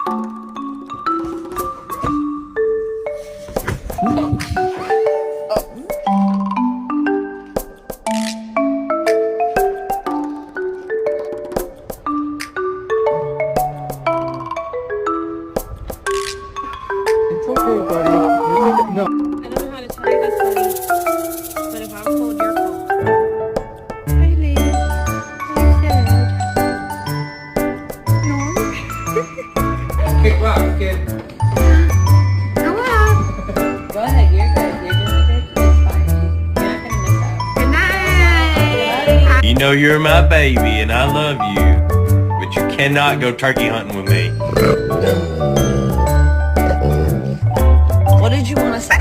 It's okay, buddy. No. I don't know how to tell you this, buddy, but if I'm cold, you're cold. Hi, Liz. Are you sad? No. Kick rock, kid. Go on. Go ahead, you're good. You're just a bitch. It's fine. You're not gonna miss out. Good night. You know you're my baby and I love you, but you cannot go turkey hunting with me. What did you want to say?